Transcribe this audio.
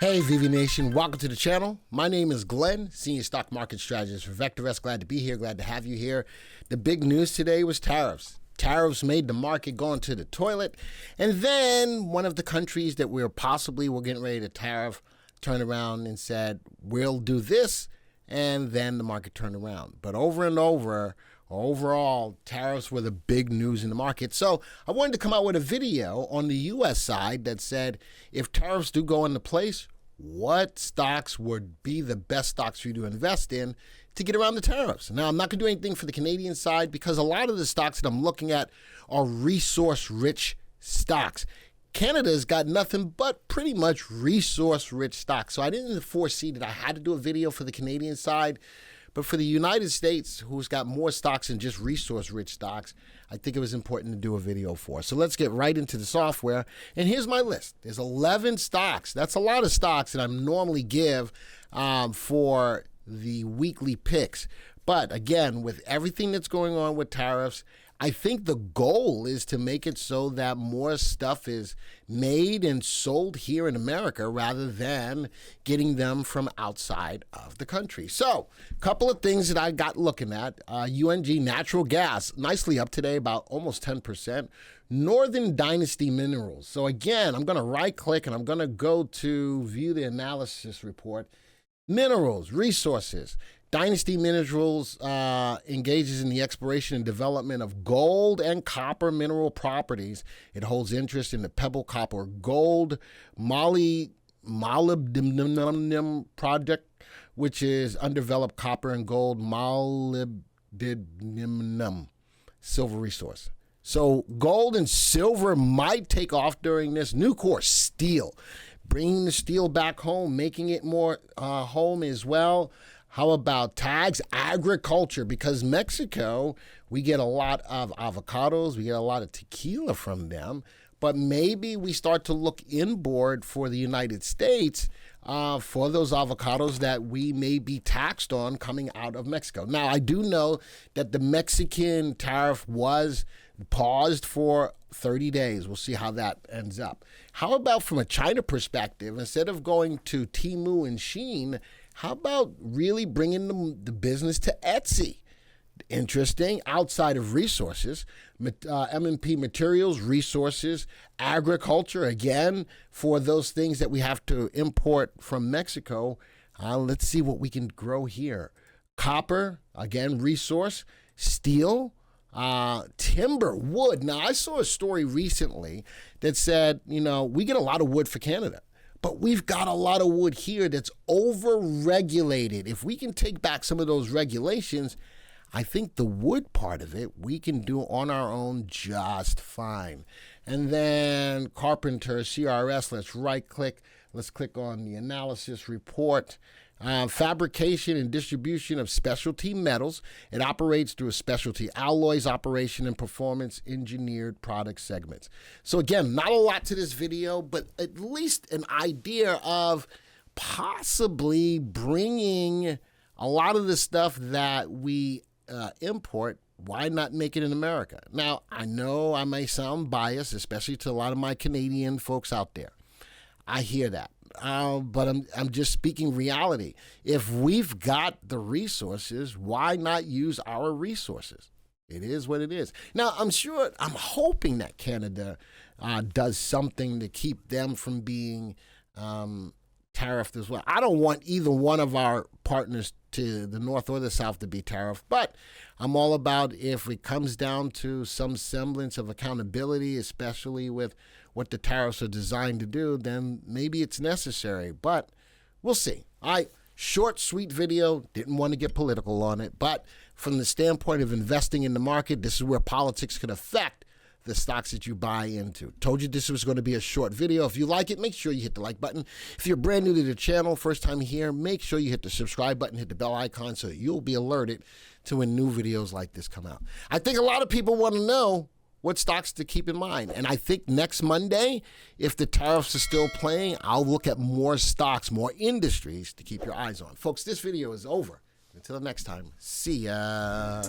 Hey VV Nation, welcome to the channel. My name is Glenn, Senior Stock Market Strategist for VectorVest. Glad to be here, glad to have you here. The big news today was tariffs. Tariffs made the market go into the toilet. And then one of the countries that we're getting ready to tariff turned around and said, we'll do this. And then the market turned around. But overall, tariffs were the big news in the market. So I wanted to come out with a video on the U.S. side that said, if tariffs do go into place, what stocks would be the best stocks for you to invest in to get around the tariffs. Now, I'm not going to do anything for the Canadian side because a lot of the stocks that I'm looking at are resource-rich stocks. Canada's got nothing but pretty much resource-rich stocks. So I didn't foresee that I had to do a video for the Canadian side. But for the United States, who's got more stocks than just resource-rich stocks, I think it was important to do a video for. So let's get right into the software. And here's my list. There's 11 stocks. That's a lot of stocks that I normally give for the weekly picks. But again, with everything that's going on with tariffs, I think the goal is to make it so that more stuff is made and sold here in America rather than getting them from outside of the country. So a couple of things that I got looking at. UNG Natural Gas, nicely up today, about almost 10%. Northern Dynasty Minerals. So again, I'm going to right click and I'm going to go to view the analysis report. Minerals, resources. Dynasty Minerals engages in the exploration and development of gold and copper mineral properties. It holds interest in the Pebble Copper Gold molybdenum project, which is undeveloped copper and gold molybdenum silver resource. So gold and silver might take off during this. Nucor Steel, bringing the steel back home, making it more home as well. How about tags? Agriculture, because Mexico, we get a lot of avocados, we get a lot of tequila from them, but maybe we start to look inboard for the United States for those avocados that we may be taxed on coming out of Mexico. Now, I do know that the Mexican tariff was paused for 30 days. We'll see how that ends up. How about from a China perspective, instead of going to Temu and Shein, how about really bringing the business to Etsy? Interesting. Outside of resources, M&P Materials, resources, agriculture, again, for those things that we have to import from Mexico. Let's see what we can grow here. Copper, again, resource. Steel, timber, wood. Now, I saw a story recently that said, we get a lot of wood for Canada. But we've got a lot of wood here that's over-regulated. If we can take back some of those regulations, I think the wood part of it we can do on our own just fine. And then Carpenter, CRS, let's right-click. Let's click on the analysis report. Fabrication and distribution of specialty metals. It operates through a specialty alloys operation and performance engineered product segments. So again, not a lot to this video, but at least an idea of possibly bringing a lot of the stuff that we import. Why not make it in America? Now, I know I may sound biased, especially to a lot of my Canadian folks out there. I hear that. But I'm just speaking reality. If we've got the resources, why not use our resources? It is what it is. Now, I'm hoping that Canada does something to keep them from being tariffed as well. I don't want either one of our partners to the north or the south to be tariffed, but I'm all about if it comes down to some semblance of accountability, especially with what the tariffs are designed to do, then maybe it's necessary, but we'll see. Short, sweet video, didn't want to get political on it, but from the standpoint of investing in the market, this is where politics could affect the stocks that you buy into. Told you this was going to be a short video. If you like it, make sure you hit the like button. If you're brand new to the channel, first time here, make sure you hit the subscribe button, hit the bell icon so that you'll be alerted to when new videos like this come out. I think a lot of people want to know what stocks to keep in mind. And I think next Monday, if the tariffs are still playing, I'll look at more stocks, more industries to keep your eyes on. Folks, this video is over. Until next time, see ya.